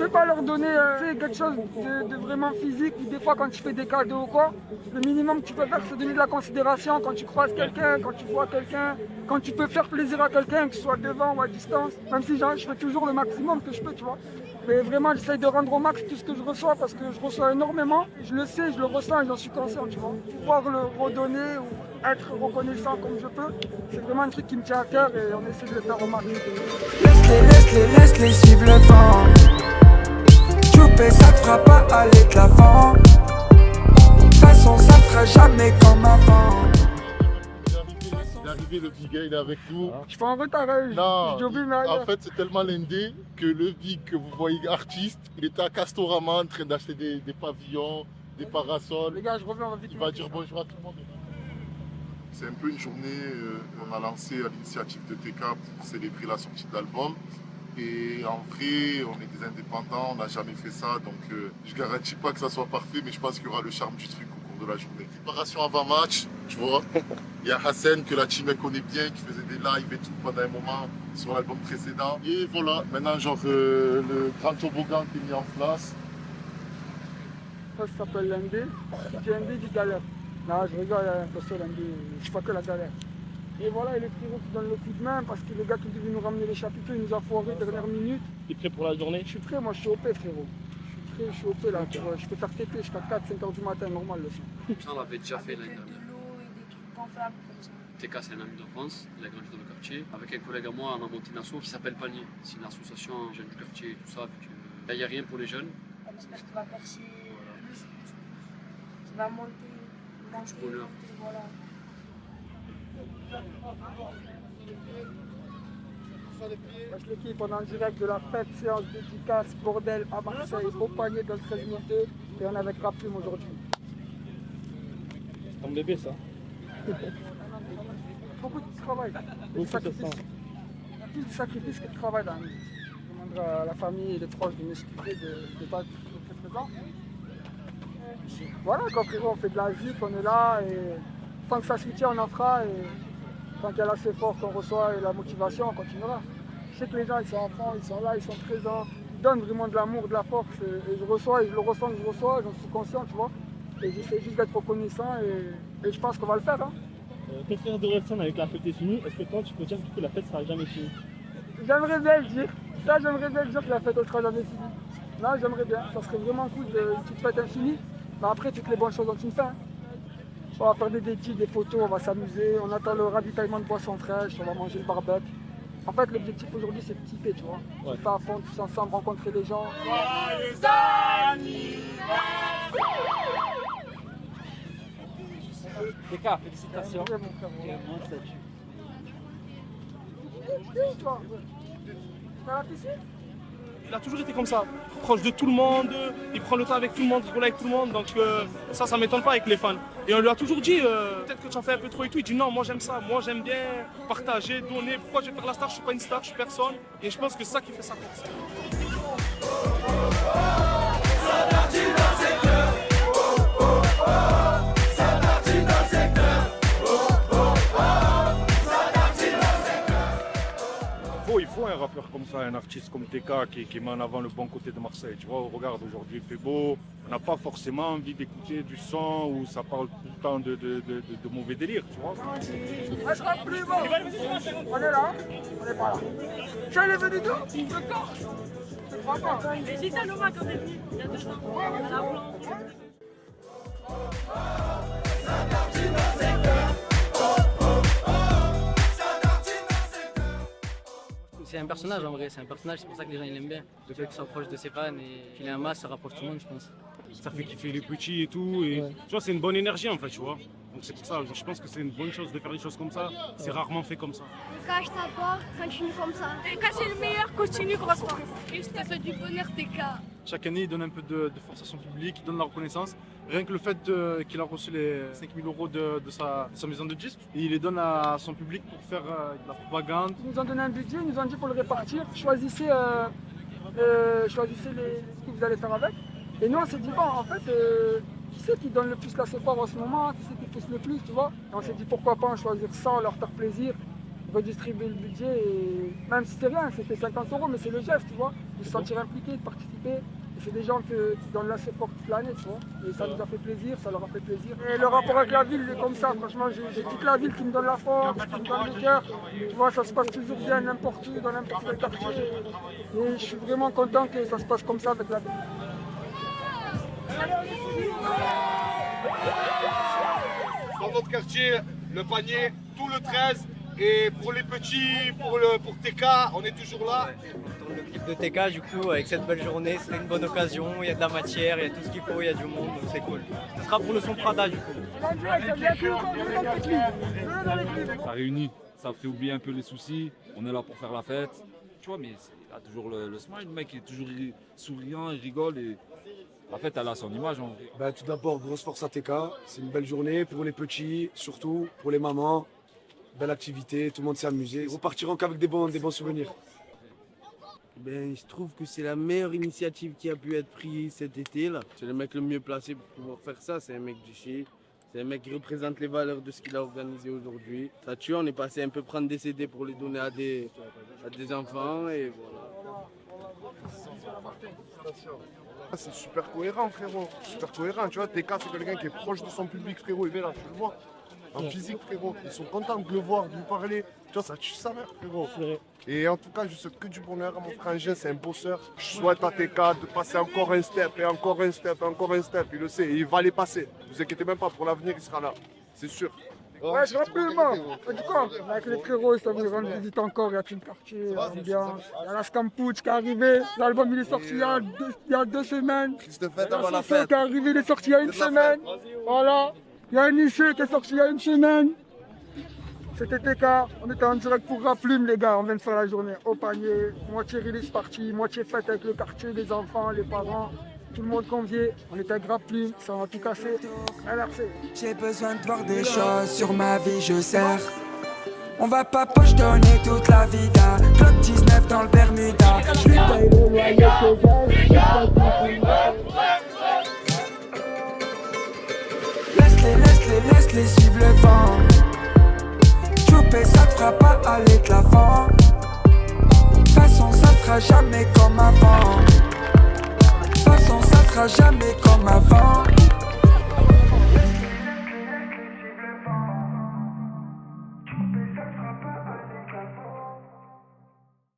peux pas leur donner quelque chose de vraiment physique, ou des fois quand tu fais des cadeaux ou quoi, le minimum que tu peux faire c'est donner de la considération quand tu croises quelqu'un, quand tu vois quelqu'un, quand tu peux faire plaisir à quelqu'un, que ce soit devant ou à distance, même si je fais toujours le maximum que je peux, tu vois. Mais vraiment j'essaye de rendre au max tout ce que je reçois parce que je reçois énormément, je le sais, je le ressens et j'en suis conscient, tu vois. Pouvoir le redonner ou être reconnaissant comme je peux, c'est vraiment un truc qui me tient à cœur et on essaie de le faire au max. Laisse-les suivre le vent. Choupé, ça te fera pas aller de l'avant. De toute façon, ça fera jamais comme avant. Il est arrivé, le big gars, il est avec nous. Je suis en retard, Non, j'ai oublié, mais en fait, c'est tellement l'indé que le big que vous voyez artiste, il était à Castorama en train d'acheter des pavillons, des parasols. les gars, je reviens, on va vite. Il va dire bonjour à tout le monde. C'est un peu une journée qu'on a lancée à l'initiative de TK pour célébrer la sortie de l'album. Et en vrai, on est des indépendants, on n'a jamais fait ça, donc je garantis pas que ça soit parfait, mais je pense qu'il y aura le charme du truc au cours de la journée. Préparation avant match, tu vois. Il y a Hassan que la team elle connaît bien, qui faisait des lives et tout pendant un moment sur l'album précédent. Et voilà, maintenant genre le grand toboggan qui est mis en place. Ça s'appelle l'indé, c'est indé du galère. Non, je rigole, parce que l'indé, je fais que la galère. Et voilà, et les frérots qui donnent le coup de main parce que le gars qui devait nous ramener les chapiteaux, il nous a foiré dernière minute. T'es prêt pour la journée? Je suis prêt, moi je suis OP frérot. Je suis OP là, tu vois, je peux faire TP jusqu'à 4-5 h du matin, normal le son. Ça on l'avait déjà fait l'année dernière. De l'eau et des trucs gonflables comme ça. TK c'est un ami d'enfance, il a grandi dans le quartier. Avec un collègue à moi, on a monté une asso qui s'appelle Panier. C'est une association jeunes du quartier et tout ça. Il n'y a rien pour les jeunes. On espère qu'il va percer plus. Qu'il va monter, bonheur. voilà. Wesh l'équipe, on est en direct de la fête, séance dédicace, bordel à Marseille, au panier dans le 13 minutes et on est avec Raplume aujourd'hui. C'est ton bébé ça. Beaucoup de travail, Beaucoup de sacrifices. temps. Plus de sacrifices que de travail dans la vie. Je demanderai à la famille et les proches de m'excuser de pas être très présent. Voilà, quand frérot, on fait de la vie, on est là et tant que ça soutient, on en fera et tant qu'il y a l'assez fort qu'on reçoit et la motivation, on continuera. Je sais que les gens, ils sont en fond, ils sont là, ils sont présents, ils donnent vraiment de l'amour, de la force et je reçois, et je le ressens que je reçois, j'en suis conscient, tu vois. Et j'essaie juste d'être reconnaissant et je pense qu'on va le faire. Hein. Conférence de réaction avec la fête est finie, est-ce que toi tu peux dire que la fête sera jamais finie? J'aimerais bien le dire. Ça, j'aimerais bien le dire que la fête ne sera jamais finie. Non, j'aimerais bien. Ça serait vraiment cool une petite fête infinie. Mais après, toutes les bonnes choses ont une fin. On va faire des défis, des photos, on va s'amuser. On attend le ravitaillement de boissons fraîches, on va manger le barbecue. En fait, l'objectif aujourd'hui, c'est de kiffer, tu vois. Ouais. Kiffer à fond, tous ensemble, rencontrer les gens. TK, félicitations. Ouais, mon frère, ouais. Vraiment, statut. Toi, t'as la piscine? Il a toujours été comme ça, proche de tout le monde, il prend le temps avec tout le monde, il roule avec tout le monde, donc ça m'étonne pas avec les fans. Et on lui a toujours dit, peut-être que tu en fais un peu trop et tout, il dit non, moi j'aime ça, moi j'aime bien partager, donner, pourquoi je vais faire la star, je suis pas une star, je suis personne. Et je pense que c'est ça qui fait sa force. Il faut un rappeur comme ça, un artiste comme TK qui met en avant le bon côté de Marseille. Tu vois, regarde, aujourd'hui il fait beau, on n'a pas forcément envie d'écouter du son où ça parle tout le temps de mauvais délire, tu vois. Ah, je rentre plus, bon. On est là, on n'est pas là. Tu es venu d'où? De Corse. Je crois pas. Et c'est ça Noma quand on est venu, il y a 2 ans, à la Blanc. C'est un personnage en vrai, c'est un personnage, c'est pour ça que les gens ils l'aiment bien. Le fait qu'il soit proche de ses fans et qu'il ait un masque, ça rapproche tout le monde, je pense. Ça fait kiffer les petits et tout. Et, tu vois, c'est une bonne énergie en fait, tu vois. Donc c'est pour ça, je pense que c'est une bonne chose de faire des choses comme ça. C'est rarement fait comme ça. TK, je t'adore, continue comme ça. TK, c'est le meilleur, continue, grosse force. Et je te fais du bonheur, TK. Chaque année, il donne un peu de force à son public, il donne la reconnaissance. Rien que le fait qu'il a reçu les 5 000 € de sa maison de disques, et il les donne à son public pour faire de la propagande. Ils nous ont donné un budget, ils nous ont dit pour le répartir, choisissez ce que vous allez faire avec. Et nous on s'est dit bon en fait, qui c'est qui donne le plus la support en ce moment, qui c'est qui pousse le plus, tu vois. Et on s'est dit pourquoi pas en choisir 100, leur faire plaisir, redistribuer le budget et même si c'est rien, c'était 50 €, mais c'est le geste, tu vois, de se sentir impliqué, de participer. respect. Et c'est des gens qui donnent la support toute l'année, tu vois. Et ça nous a fait plaisir, ça leur a fait plaisir. Et le rapport avec la ville, il est comme ça. Franchement, j'ai toute la ville qui me donne la force, qui me donne le cœur. Tu vois, ça se passe toujours bien n'importe où, dans n'importe quel quartier. Et je suis vraiment content que ça se passe comme ça avec la ville. Dans notre quartier, le panier, tout le 13. Et pour les petits, pour TK, on est toujours là. Dans le clip de TK, du coup, avec cette belle journée, c'était une bonne occasion. Il y a de la matière, il y a tout ce qu'il faut, il y a du monde, donc c'est cool. Ce sera pour le son Prada, du coup. Ça réunit, ça fait oublier un peu les soucis. On est là pour faire la fête. Tu vois, mais il a toujours le smile, le mec il est toujours souriant, il rigole. Et la fête, elle a son image en vrai. Bah, tout d'abord, grosse force à TK. C'est une belle journée pour les petits, surtout pour les mamans. Belle activité, tout le monde s'est amusé. Ils repartiront qu'avec des bons souvenirs. Ben, je trouve que c'est la meilleure initiative qui a pu être prise cet été-là. C'est le mec le mieux placé pour pouvoir faire ça. C'est un mec du shit. C'est un mec qui représente les valeurs de ce qu'il a organisé aujourd'hui. Ça tue, on est passé un peu prendre des CD pour les donner à des enfants et voilà. C'est super cohérent, frérot. Super cohérent. Tu vois, TK, c'est quelqu'un qui est proche de son public, frérot. Il est là, tu le vois. En physique, frérot. Ils sont contents de le voir, de lui parler. Tu vois, ça tue sa mère, frérot. Et en tout cas, je souhaite que du bonheur à mon frangin, c'est un bosseur. Je souhaite à TK de passer encore un step, et encore un step, et encore un step. Il le sait, et il va les passer. Ne vous inquiétez même pas, pour l'avenir, il sera là. C'est sûr. Ouais, je rappelle, moi. Du coup, avec les frérots, ça veut rendre visite encore. Il y a tout le quartier, l'ambiance. Il y a la Scampouch qui est arrivé. L'album, il est sorti il y a 2 semaines. Fils de fête avant La la chanson fête. qui est arrivé, il est sorti il y a 1 semaine. Voilà. Il y a un lycée qui est sorti il y a 1 semaine. C'était TK. On était en direct pour Raplume, les gars. On vient de faire la journée au panier. Moitié release party, moitié fête avec le quartier, les enfants, les parents. Tout le monde convié, on était avec Raplume, ça va tout casser. LRC. J'ai besoin de voir des choses sur ma vie, je sers. On va pas pochetonner toute la vida. Club 19 dans le Bermuda. Je lui paye le loyer Laisse-les suivre le vent. Choupé, ça te fera pas aller de l'avant. De toute façon, ça sera jamais comme avant. De toute façon, ça sera jamais comme avant.